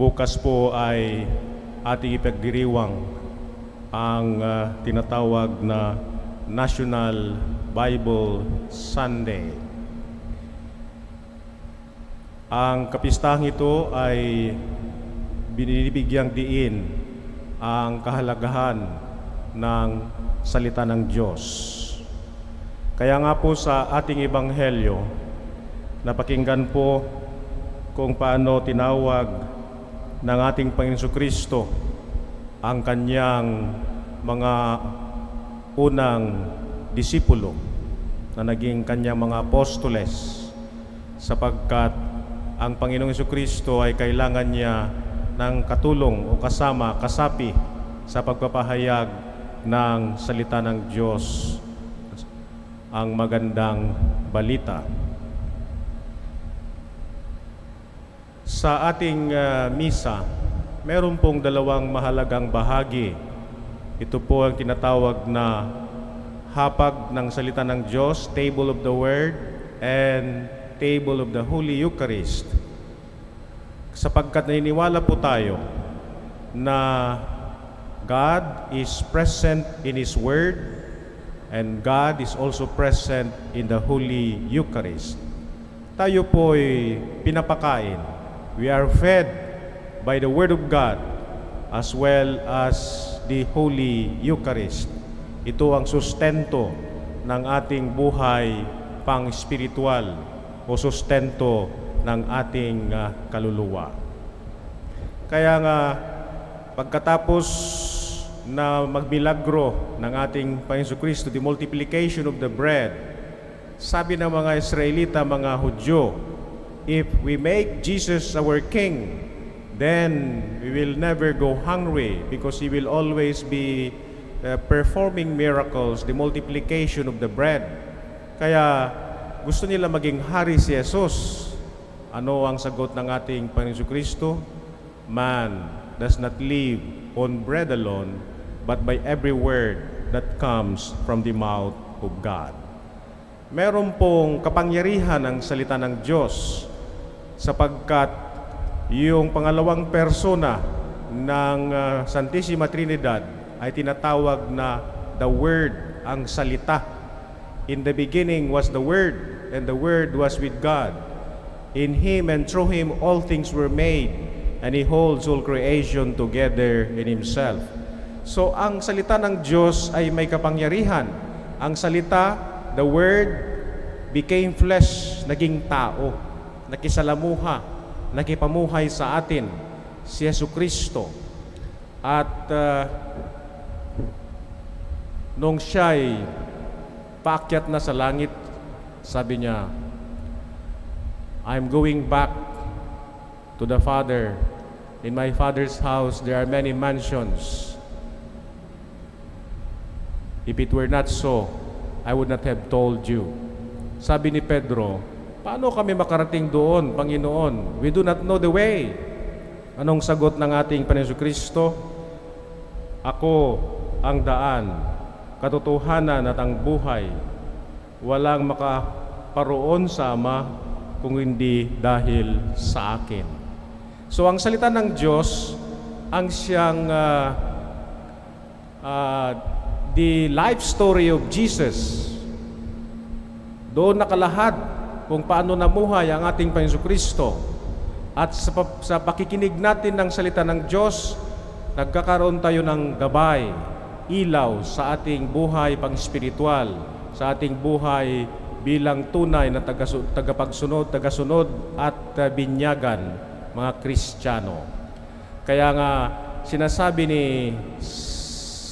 Bukas po ay ating ipagdiriwang ang tinatawag na National Bible Sunday. Ang kapistahang ito ay binibigyang diin ang kahalagahan ng salita ng Diyos. Kaya nga po sa ating ebanghelyo, napakinggan po kung paano tinawag ng ating Panginoon Kristo ang kanyang mga unang disipulo na naging kanyang mga apostoles, sapagkat ang Panginoong Kristo ay kailangan niya ng katulong o kasapi sa pagpapahayag ng salita ng Diyos, ang magandang balita. Sa ating misa, meron pong dalawang mahalagang bahagi. Ito po ang tinatawag na hapag ng salita ng Diyos, Table of the Word, and Table of the Holy Eucharist. Sapagkat naniniwala po tayo na God is present in His Word and God is also present in the Holy Eucharist. Tayo po'y pinapakain. We are fed by the Word of God as well as the Holy Eucharist. Ito ang sustento ng ating buhay pang-spiritual o sustento ng ating kaluluwa. Kaya nga, pagkatapos na magmilagro ng ating Panginoon Kristo, the multiplication of the bread, sabi ng mga Israelita, mga Hudyo, if we make Jesus our King, then we will never go hungry because He will always be performing miracles, the multiplication of the bread. Kaya gusto nila maging hari si Jesus. Ano ang sagot ng ating Panginoon Kristo? Man does not live on bread alone, but by every word that comes from the mouth of God. Meron pong kapangyarihan ang salita ng Diyos, sapagkat yung pangalawang persona ng Santissima Trinidad ay tinatawag na the Word, ang salita. In the beginning was the Word, and the Word was with God. In Him and through Him all things were made, and He holds all creation together in Himself. So ang salita ng Diyos ay may kapangyarihan. Ang salita, the Word, became flesh, naging tao, nakisalamuha, nakipamuhay sa atin, si Jesucristo. At nung siya'y paakyat na sa langit, sabi niya, I'm going back to the Father. In my Father's house there are many mansions. If it were not so, I would not have told you. Sabi ni Pedro, paano kami makarating doon, Panginoon? We do not know the way. Anong sagot ng ating Panginoon Kristo? Ako ang daan, katotohanan at ang buhay. Walang makaparoon sa Ama kung hindi dahil sa akin. So ang salita ng Diyos, ang siyang the life story of Jesus. Doon nakalahad kung paano namuhay ang ating Panginoon Kristo. At sa pakikinig natin ng salita ng Diyos, nagkakaroon tayo ng gabay, ilaw sa ating buhay pang-spiritual, sa ating buhay bilang tunay na tagasunod at binyagan mga Kristiyano. Kaya nga sinasabi ni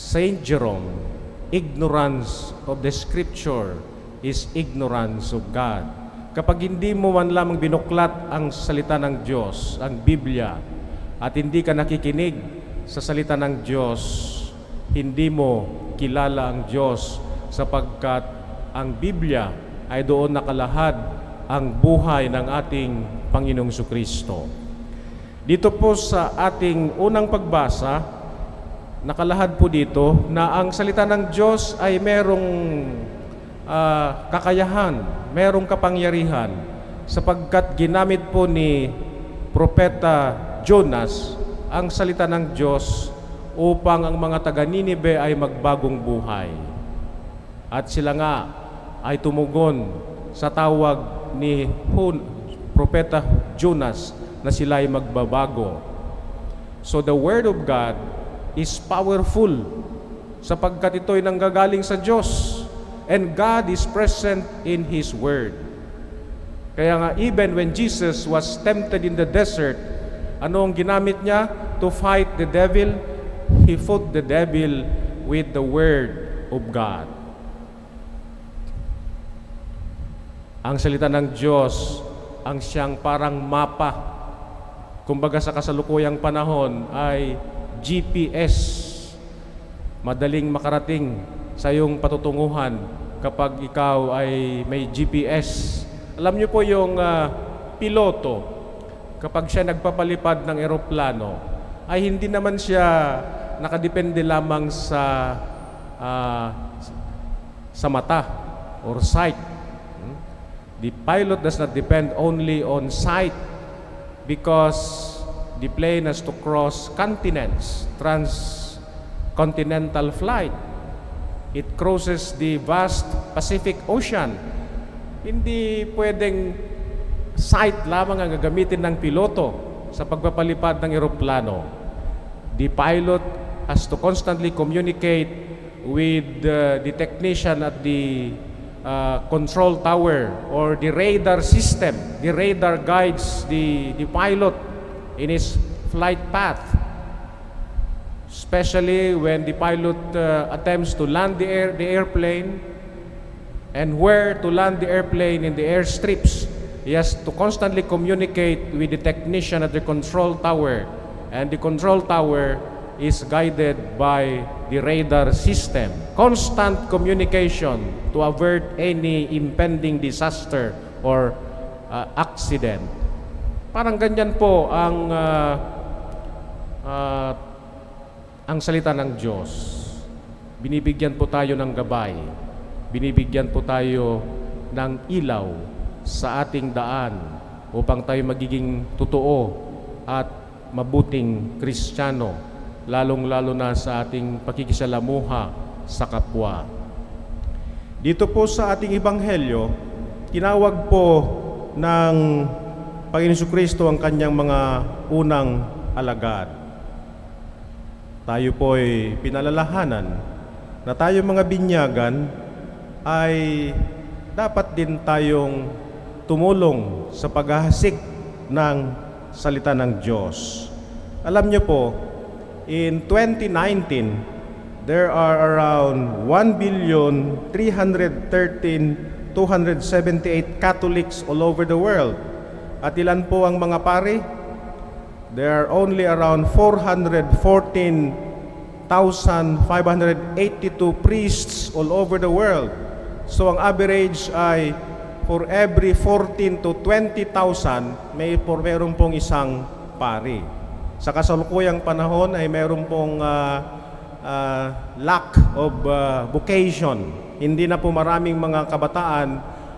Saint Jerome, ignorance of the Scripture is ignorance of God. Kapag hindi mo man lamang binuklat ang salita ng Diyos, ang Biblia, at hindi ka nakikinig sa salita ng Diyos, hindi mo kilala ang Diyos, sapagkat ang Biblia ay doon nakalahad ang buhay ng ating Panginoong Jesucristo. Dito po sa ating unang pagbasa, nakalahad po dito na ang salita ng Diyos ay merong kakayahan, merong kapangyarihan, sapagkat ginamit po ni Propeta Jonas ang salita ng Diyos upang ang mga taga Ninive ay magbagong buhay. At sila nga ay tumugon sa tawag ni Propeta Jonas na sila ay magbabago. So the Word of God is powerful sapagkat ito'y nanggagaling sa Diyos, and God is present in His Word. Kaya nga even when Jesus was tempted in the desert, ano ang ginamit niya to fight the devil? He fought the devil with the Word of God. Ang salita ng Diyos ang siyang parang mapa. Kumbaga sa kasalukuyang panahon ay GPS. Madaling makarating sa iyong patutunguhan kapag ikaw ay may GPS. Alam niyo po yung piloto, kapag siya nagpapalipad ng eroplano, ay hindi naman siya nakadepende lamang sa mata or sight. The pilot does not depend only on sight because the plane has to cross continents, transcontinental flight. It crosses the vast Pacific Ocean. Hindi pwedeng sight lamang ang gagamitin ng piloto sa pagpapalipad ng eroplano. The pilot has to constantly communicate with the technician at the control tower or the radar system. The radar guides the pilot in his flight path, especially when the pilot attempts to land the airplane, and where to land the airplane in the airstrips. He has to constantly communicate with the technician at the control tower, and the control tower is guided by the radar system. Constant communication to avert any impending disaster or accident. Parang ganyan po ang salita ng Diyos. Binibigyan po tayo ng gabay. Binibigyan po tayo ng ilaw sa ating daan upang tayo magiging totoo at mabuting Kristiyano, lalong-lalo na sa ating pakikisalamuha sa kapwa. Dito po sa ating Ebanghelyo, tinawag po ng Panginoon Jesucristo ang kanyang mga unang alagad. Tayo po'y pinalalahanan na tayo mga binyagan ay dapat din tayong tumulong sa paghahasik ng salita ng Diyos. Alam niyo po, in 2019, there are around 1,313,278 Catholics all over the world. At ilan po ang mga pari? There are only around 414,582 priests all over the world. So ang average ay for every 14 to 20,000, meron pong isang pari. Sa kasalukuyang panahon ay meron pong lack of vocation. Hindi na po maraming mga kabataan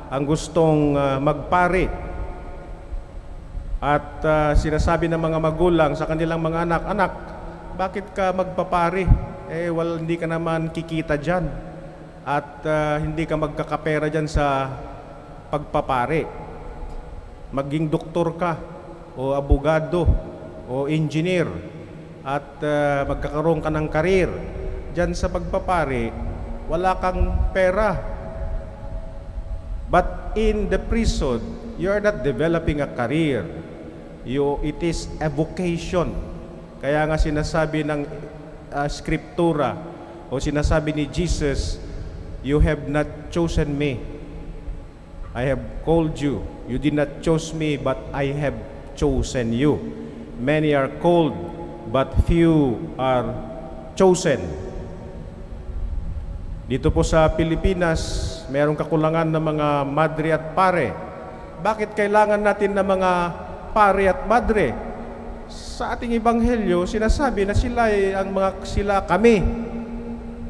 ang gustong magpari. At sinasabi ng mga magulang sa kanilang mga anak, "Anak, bakit ka magpapari? Hindi ka naman kikita dyan. At hindi ka magkakapera dyan sa pagpapari. Maging doktor ka, o abogado, o engineer, at magkakaroon ka ng karir. Dyan sa pagpapari, wala kang pera. But in the priesthood, you are not developing a career. It is a vocation." Kaya nga sinasabi ng Skriptura, o sinasabi ni Jesus, "You have not chosen me. I have called you. You did not choose me, but I have chosen you. Many are called, but few are chosen." Dito po sa Pilipinas, mayroong kakulangan ng mga madre at pare. Bakit kailangan natin ng mga pare at madre? Sa ating Ebanghelyo, sinasabi na kami,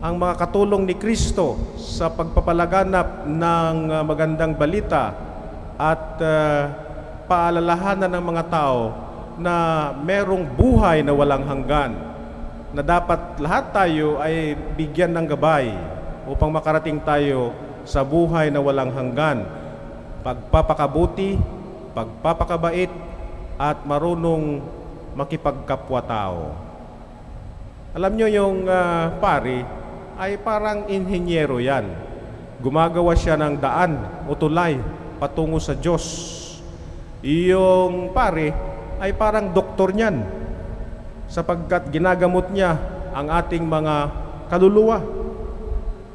ang mga katulong ni Kristo sa pagpapalaganap ng magandang balita at paalalahanan ng mga tao na merong buhay na walang hanggan, na dapat lahat tayo ay bigyan ng gabay upang makarating tayo sa buhay na walang hanggan. Pagpapakabuti, pagpapakabait, at marunong makipagkapwa-tao. Alam nyo yung pari ay parang inhinyero yan. Gumagawa siya ng daan o tulay patungo sa Diyos. Yung pari ay parang doktor niyan, sapagkat ginagamot niya ang ating mga kaluluwa.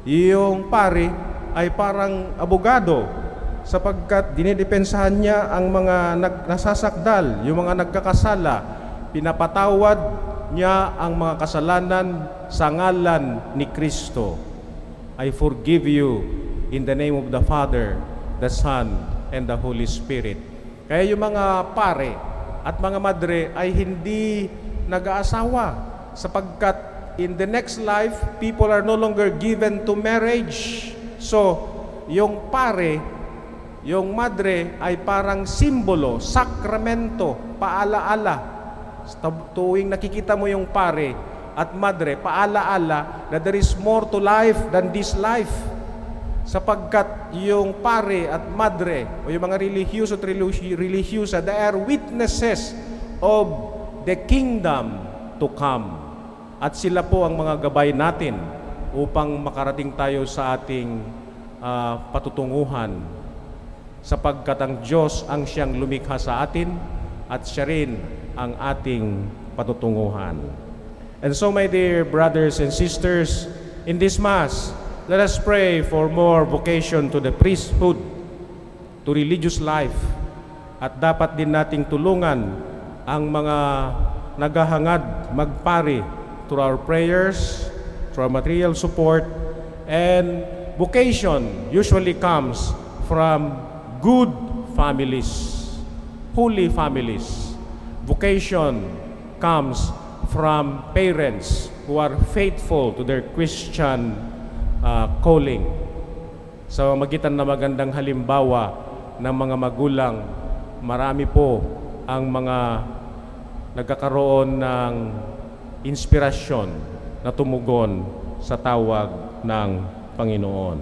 Yung pari ay parang abogado, sapagkat dinidepensahan niya ang mga nasasakdal, yung mga nagkakasala. Pinapatawad niya ang mga kasalanan sa ngalan ni Kristo. I forgive you in the name of the Father, the Son, and the Holy Spirit. Kaya yung mga pare at mga madre ay hindi nag-aasawa, sapagkat in the next life, people are no longer given to marriage. So, yung pare, yung madre ay parang simbolo, sakramento, paalaala. Tuwing nakikita mo yung pare at madre, paalaala na there is more to life than this life. Sapagkat yung pare at madre o yung mga religious at religiosa, they are witnesses of the kingdom to come. At sila po ang mga gabay natin upang makarating tayo sa ating patutunguhan. Sapagkat ang Diyos ang siyang lumikha sa atin at siya rin ang ating patutunguhan. And so, my dear brothers and sisters, in this Mass, let us pray for more vocation to the priesthood, to religious life. At dapat din nating tulungan ang mga naghahangad magpari through our prayers, through our material support. And vocation usually comes from good families, holy families. Vocation comes from parents who are faithful to their Christian calling. Sa magitan na magandang halimbawa ng mga magulang, marami po ang mga nagkakaroon ng inspirasyon na tumugon sa tawag ng Panginoon.